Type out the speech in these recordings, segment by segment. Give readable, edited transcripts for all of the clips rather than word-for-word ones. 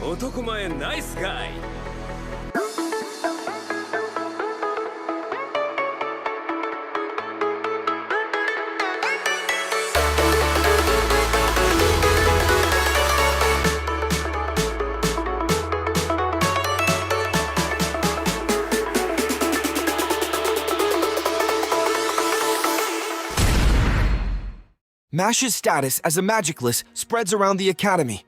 男前ナイスガイ Mash's status as a magicless spreads around the academy.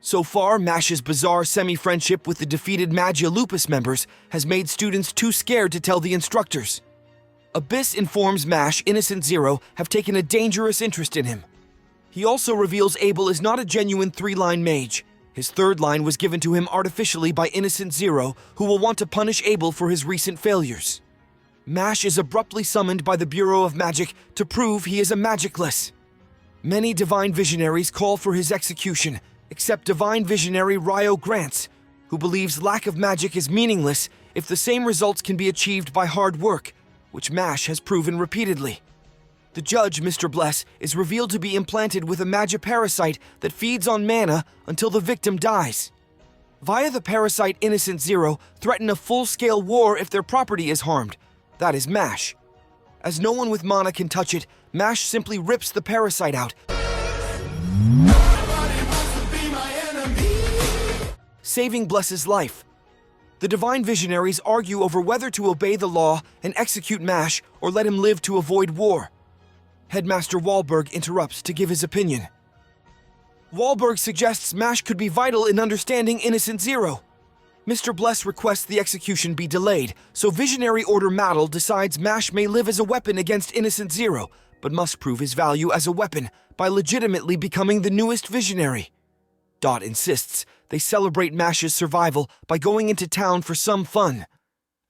So far, Mash's bizarre semi-friendship with the defeated Magia Lupus members has made students too scared to tell the instructors. Abyss informs Mash Innocent Zero have taken a dangerous interest in him. He also reveals Abel is not a genuine three-line mage. His third line was given to him artificially by Innocent Zero, who will want to punish Abel for his recent failures. Mash is abruptly summoned by the Bureau of Magic to prove he is a magicless. Many Divine Visionaries call for his execution, except Divine Visionary Ryo Grants, who believes lack of magic is meaningless if the same results can be achieved by hard work, which Mash has proven repeatedly. The judge, Mr. Bless, is revealed to be implanted with a magiparasite that feeds on mana until the victim dies. Via the parasite Innocent Zero threaten a full-scale war if their property is harmed. That is Mash. As no one with mana can touch it, Mash simply rips the parasite out, saving Bless's life. The Divine Visionaries argue over whether to obey the law and execute Mash or let him live to avoid war. Headmaster Wahlberg interrupts to give his opinion. Wahlberg suggests Mash could be vital in understanding Innocent Zero. Mr. Bless requests the execution be delayed, so Visionary Order Maddle decides Mash may live as a weapon against Innocent Zero, but must prove his value as a weapon by legitimately becoming the newest Visionary. Dot insists they celebrate Mash's survival by going into town for some fun.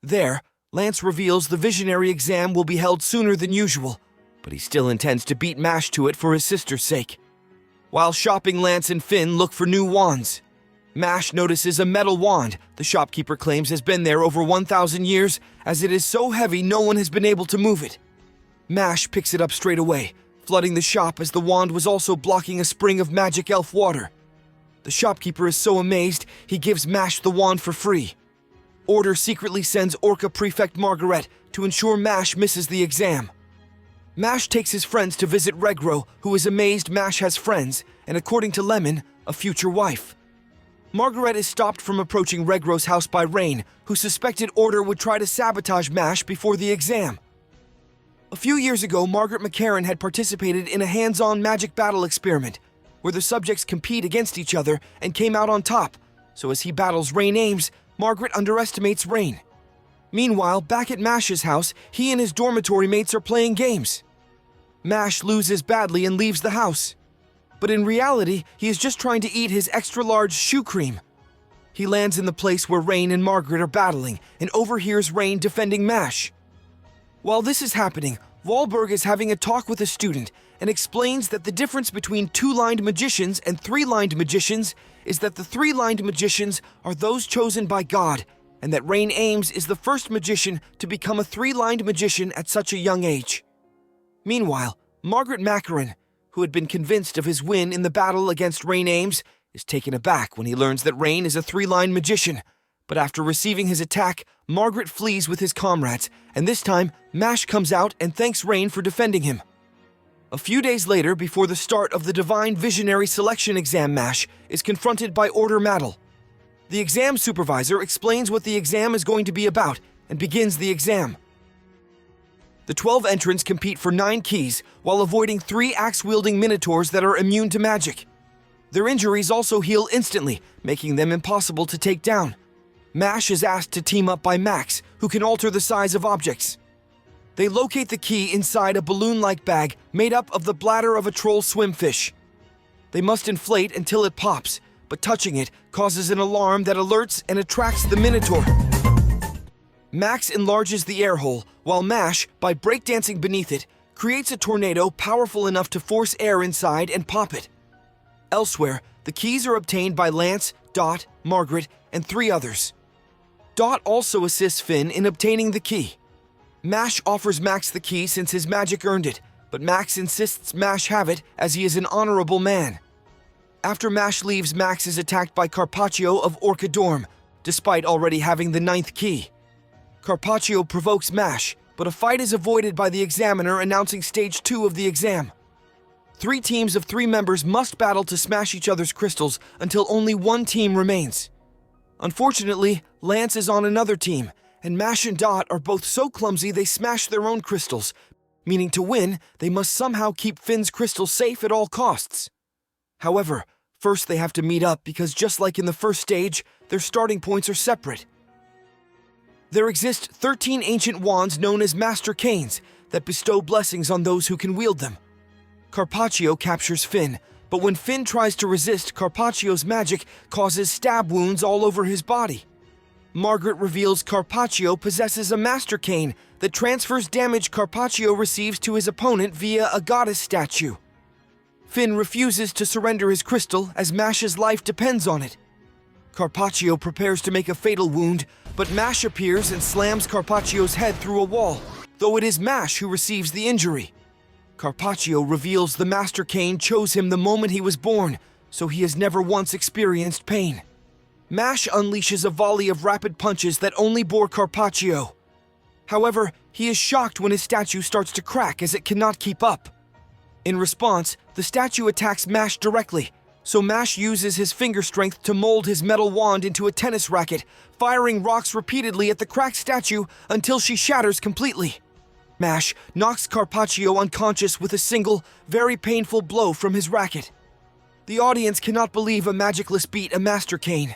There, Lance reveals the Visionary exam will be held sooner than usual, but he still intends to beat Mash to it for his sister's sake. While shopping, Lance and Finn look for new wands. Mash notices a metal wand the shopkeeper claims has been there over 1,000 years, as it is so heavy no one has been able to move it. Mash picks it up straight away, flooding the shop as the wand was also blocking a spring of magic elf water. The shopkeeper is so amazed, he gives Mash the wand for free. Order secretly sends Orca Prefect Margaret to ensure Mash misses the exam. Mash takes his friends to visit Regro, who is amazed Mash has friends, and according to Lemon, a future wife. Margaret is stopped from approaching Regro's house by Rayne, who suspected Order would try to sabotage Mash before the exam. A few years ago, Margaret McCarran had participated in a hands-on magic battle experiment, where the subjects compete against each other and came out on top, so as he battles Rayne Ames, Margaret underestimates Rayne. Meanwhile, back at Mash's house, he and his dormitory mates are playing games. Mash loses badly and leaves the house. But in reality, he is just trying to eat his extra-large shoe cream. He lands in the place where Rayne and Margaret are battling and overhears Rayne defending Mash. While this is happening, Wahlberg is having a talk with a student and explains that the difference between two-lined magicians and three-lined magicians is that the three-lined magicians are those chosen by God, and that Rayne Ames is the first magician to become a three-lined magician at such a young age. Meanwhile, Margaret McCarran, who had been convinced of his win in the battle against Rayne Ames, is taken aback when he learns that Rayne is a three-line magician. But after receiving his attack, Margaret flees with his comrades, and this time, Mash comes out and thanks Rayne for defending him. A few days later, before the start of the Divine Visionary Selection exam, Mash is confronted by Order Maddle. The exam supervisor explains what the exam is going to be about and begins the exam. The 12 entrants compete for 9 keys while avoiding 3 axe-wielding minotaurs that are immune to magic. Their injuries also heal instantly, making them impossible to take down. Mash is asked to team up by Max, who can alter the size of objects. They locate the key inside a balloon-like bag made up of the bladder of a troll swimfish. They must inflate until it pops, but touching it causes an alarm that alerts and attracts the minotaur. Max enlarges the air hole, while Mash, by breakdancing beneath it, creates a tornado powerful enough to force air inside and pop it. Elsewhere, the keys are obtained by Lance, Dot, Margaret, and 3 others. Dot also assists Finn in obtaining the key. Mash offers Max the key since his magic earned it, but Max insists Mash have it as he is an honorable man. After Mash leaves, Max is attacked by Carpaccio of Orca Dorm, despite already having the 9th key. Carpaccio provokes Mash, but a fight is avoided by the examiner announcing stage 2 of the exam. 3 teams of 3 members must battle to smash each other's crystals until only one team remains. Unfortunately, Lance is on another team, and Mash and Dot are both so clumsy they smash their own crystals, meaning to win, they must somehow keep Finn's crystal safe at all costs. However, first they have to meet up because just like in the first stage, their starting points are separate. There exist 13 ancient wands known as Master Canes that bestow blessings on those who can wield them. Carpaccio captures Finn, but when Finn tries to resist, Carpaccio's magic causes stab wounds all over his body. Margaret reveals Carpaccio possesses a Master Cane that transfers damage Carpaccio receives to his opponent via a goddess statue. Finn refuses to surrender his crystal as Mash's life depends on it. Carpaccio prepares to make a fatal wound, but Mash appears and slams Carpaccio's head through a wall, though it is Mash who receives the injury. Carpaccio reveals the Master Cane chose him the moment he was born, so he has never once experienced pain. Mash unleashes a volley of rapid punches that only bore Carpaccio. However, he is shocked when his statue starts to crack as it cannot keep up. In response, the statue attacks Mash directly, so Mash uses his finger strength to mold his metal wand into a tennis racket, firing rocks repeatedly at the cracked statue until she shatters completely. Mash knocks Carpaccio unconscious with a single, very painful blow from his racket. The audience cannot believe a magicless beat a Master Cane.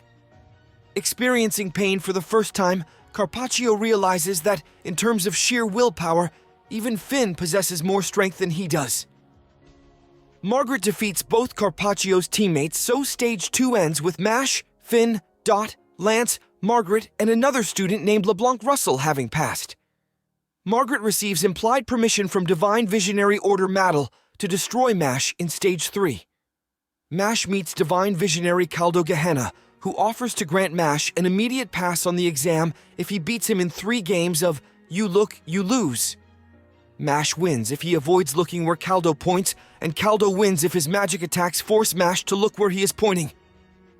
Experiencing pain for the first time, Carpaccio realizes that, in terms of sheer willpower, even Finn possesses more strength than he does. Margaret defeats both Carpaccio's teammates, so stage 2 ends with Mash, Finn, Dot, Lance, Margaret, and another student named LeBlanc Russell having passed. Margaret receives implied permission from Divine Visionary Order Maddle to destroy Mash in stage 3. Mash meets Divine Visionary Caldo Gehenna, who offers to grant Mash an immediate pass on the exam if he beats him in 3 games of You Look, You Lose. Mash wins if he avoids looking where Caldo points, and Caldo wins if his magic attacks force Mash to look where he is pointing.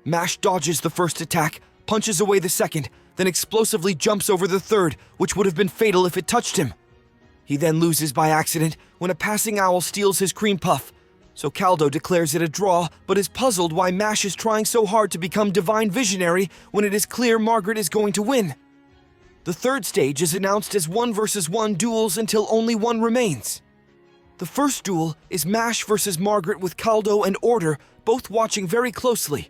Mash dodges the first attack, punches away the second, then explosively jumps over the third, which would have been fatal if it touched him. He then loses by accident when a passing owl steals his cream puff, so Caldo declares it a draw, but is puzzled why Mash is trying so hard to become Divine Visionary when it is clear Margaret is going to win. The third stage is announced as 1 versus 1 duels until only one remains. The first duel is Mash versus Margaret with Caldo and Order both watching very closely.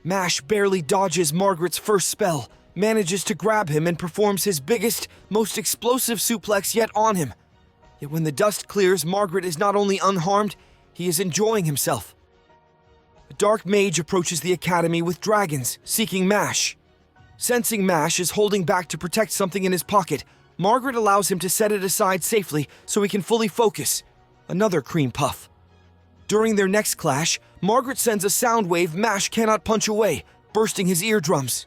Mash barely dodges Margaret's first spell, manages to grab him and performs his biggest, most explosive suplex yet on him. Yet when the dust clears, Margaret is not only unharmed, he is enjoying himself. A dark mage approaches the academy with dragons, seeking Mash. Sensing Mash is holding back to protect something in his pocket, Margaret allows him to set it aside safely so he can fully focus. Another cream puff. During their next clash, Margaret sends a sound wave Mash cannot punch away, bursting his eardrums.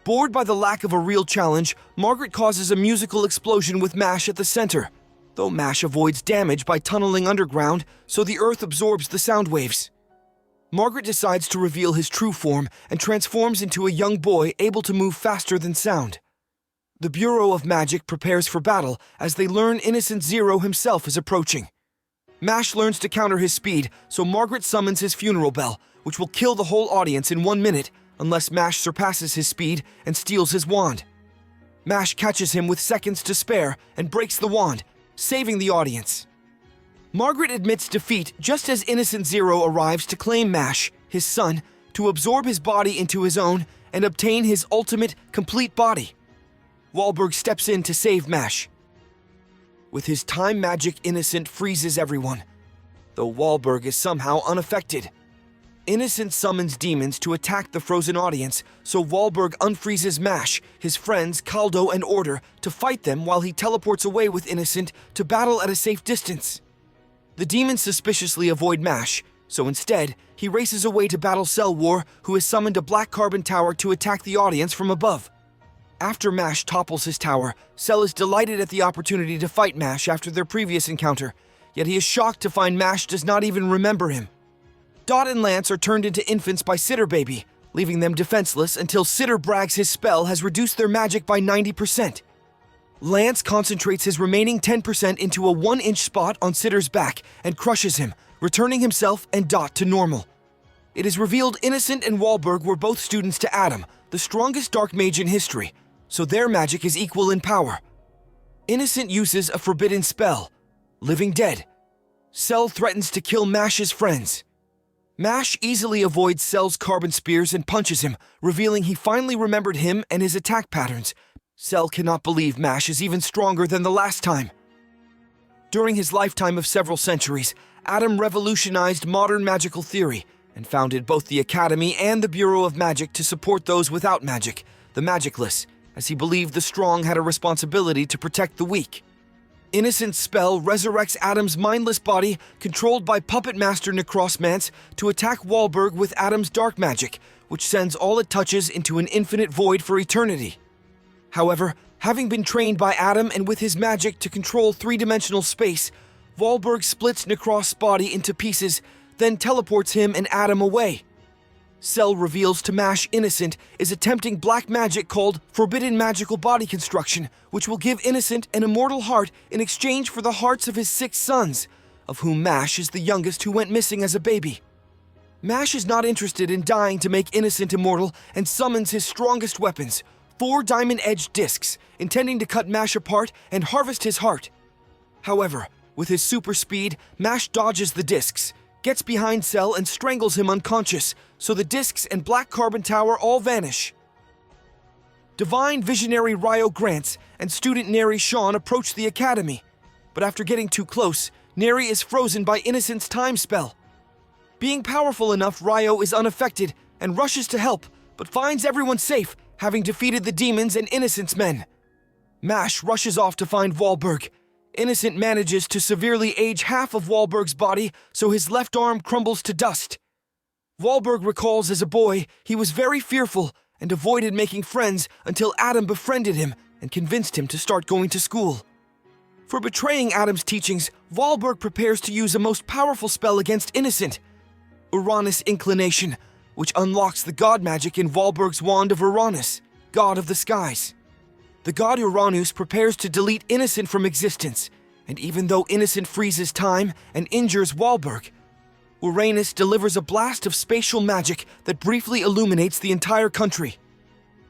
Bored by the lack of a real challenge, Margaret causes a musical explosion with Mash at the center, though Mash avoids damage by tunneling underground so the earth absorbs the sound waves. Margaret decides to reveal his true form and transforms into a young boy able to move faster than sound. The Bureau of Magic prepares for battle as they learn Innocent Zero himself is approaching. Mash learns to counter his speed, so Margaret summons his funeral bell, which will kill the whole audience in 1 minute unless Mash surpasses his speed and steals his wand. Mash catches him with seconds to spare and breaks the wand, saving the audience. Margaret admits defeat just as Innocent Zero arrives to claim Mash, his son, to absorb his body into his own and obtain his ultimate, complete body. Wahlberg steps in to save Mash. With his time magic, Innocent freezes everyone, though Wahlberg is somehow unaffected. Innocent summons demons to attack the frozen audience, so Wahlberg unfreezes Mash, his friends Caldo and Order, to fight them while he teleports away with Innocent to battle at a safe distance. The demons suspiciously avoid Mash, so instead, he races away to battle Cell War, who has summoned a black carbon tower to attack the audience from above. After Mash topples his tower, Cell is delighted at the opportunity to fight Mash after their previous encounter, yet he is shocked to find Mash does not even remember him. Dot and Lance are turned into infants by Sitter Baby, leaving them defenseless until Sitter brags his spell has reduced their magic by 90%. Lance concentrates his remaining 10% into a 1-inch spot on Sitter's back and crushes him, returning himself and Dot to normal. It is revealed Innocent and Wahlberg were both students to Adam, the strongest dark mage in history, so their magic is equal in power. Innocent uses a forbidden spell, Living Dead. Cell threatens to kill Mash's friends. Mash easily avoids Cell's carbon spears and punches him, revealing he finally remembered him and his attack patterns. Cell cannot believe Mash is even stronger than the last time. During his lifetime of several centuries, Adam revolutionized modern magical theory and founded both the Academy and the Bureau of Magic to support those without magic, the magicless, as he believed the strong had a responsibility to protect the weak. Innocent's spell resurrects Adam's mindless body, controlled by Puppet Master Necrosmance, to attack Wahlberg with Adam's dark magic, which sends all it touches into an infinite void for eternity. However, having been trained by Adam and with his magic to control three-dimensional space, Wahlberg splits Necros' body into pieces, then teleports him and Adam away. Cell reveals to Mash Innocent is attempting black magic called Forbidden Magical Body Construction, which will give Innocent an immortal heart in exchange for the hearts of his 6 sons, of whom Mash is the youngest who went missing as a baby. Mash is not interested in dying to make Innocent immortal and summons his strongest weapons, 4 diamond-edged discs, intending to cut Mash apart and harvest his heart. However, with his super speed, Mash dodges the discs, gets behind Cell and strangles him unconscious, so the discs and Black Carbon Tower all vanish. Divine Visionary Ryo Grants and student Neri Sean approach the Academy, but after getting too close, Neri is frozen by Innocent's time spell. Being powerful enough, Ryo is unaffected and rushes to help, but finds everyone safe, having defeated the demons and Innocent's men. Mash rushes off to find Wahlberg. Innocent manages to severely age half of Wahlberg's body, so his left arm crumbles to dust. Wahlberg recalls as a boy he was very fearful and avoided making friends until Adam befriended him and convinced him to start going to school. For betraying Adam's teachings, Wahlberg prepares to use a most powerful spell against Innocent, Uranus Inclination, which unlocks the god magic in Wahlberg's wand of Uranus, god of the skies. The god Uranus prepares to delete Innocent from existence, and even though Innocent freezes time and injures Wahlberg, Uranus delivers a blast of spatial magic that briefly illuminates the entire country.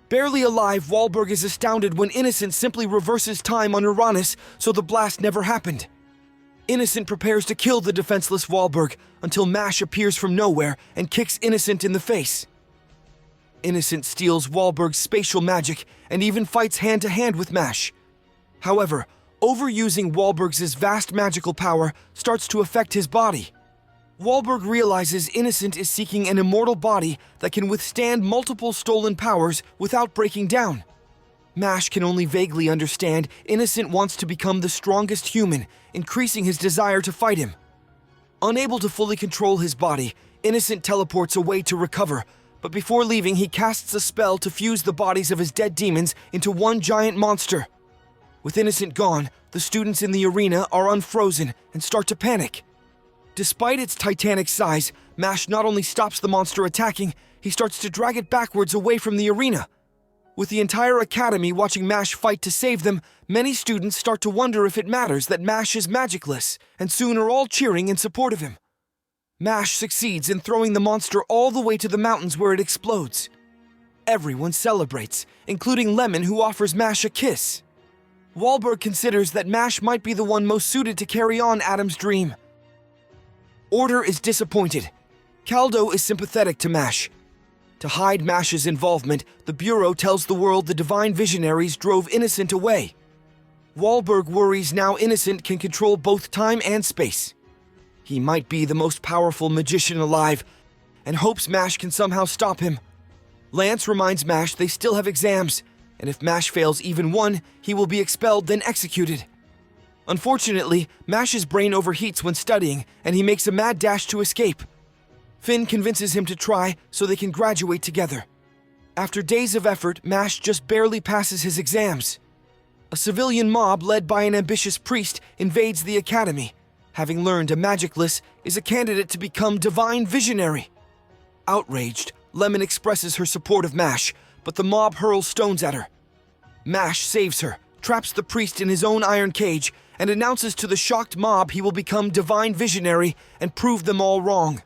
Barely alive, Wahlberg is astounded when Innocent simply reverses time on Uranus, so the blast never happened. Innocent prepares to kill the defenseless Wahlberg until Mash appears from nowhere and kicks Innocent in the face. Innocent steals Wahlberg's spatial magic and even fights hand-to-hand with Mash. However, overusing Wahlberg's vast magical power starts to affect his body. Wahlberg realizes Innocent is seeking an immortal body that can withstand multiple stolen powers without breaking down. Mash can only vaguely understand Innocent wants to become the strongest human, increasing his desire to fight him. Unable to fully control his body, Innocent teleports away to recover, but before leaving he casts a spell to fuse the bodies of his dead demons into one giant monster. With Innocent gone, the students in the arena are unfrozen and start to panic. Despite its titanic size, Mash not only stops the monster attacking, he starts to drag it backwards away from the arena. With the entire academy watching Mash fight to save them, many students start to wonder if it matters that Mash is magicless, and soon are all cheering in support of him. Mash succeeds in throwing the monster all the way to the mountains where it explodes. Everyone celebrates, including Lemon, who offers Mash a kiss. Wahlberg considers that Mash might be the one most suited to carry on Adam's dream. Order is disappointed. Caldo is sympathetic to Mash. To hide Mash's involvement, the Bureau tells the world the Divine Visionaries drove Innocent away. Wahlberg worries now Innocent can control both time and space. He might be the most powerful magician alive, and hopes Mash can somehow stop him. Lance reminds Mash they still have exams, and if Mash fails even one, he will be expelled then executed. Unfortunately, Mash's brain overheats when studying, and he makes a mad dash to escape. Finn convinces him to try so they can graduate together. After days of effort, Mash just barely passes his exams. A civilian mob led by an ambitious priest invades the academy. having learned a magicless is a candidate to become Divine Visionary. Outraged, Lemon expresses her support of Mash, but the mob hurls stones at her. Mash saves her, traps the priest in his own iron cage, and announces to the shocked mob he will become Divine Visionary and prove them all wrong.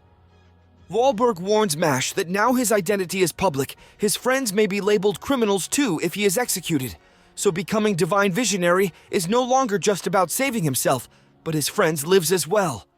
Wahlberg warns Mash that now his identity is public, his friends may be labeled criminals too if he is executed, so becoming Divine Visionary is no longer just about saving himself, but his friends' lives as well.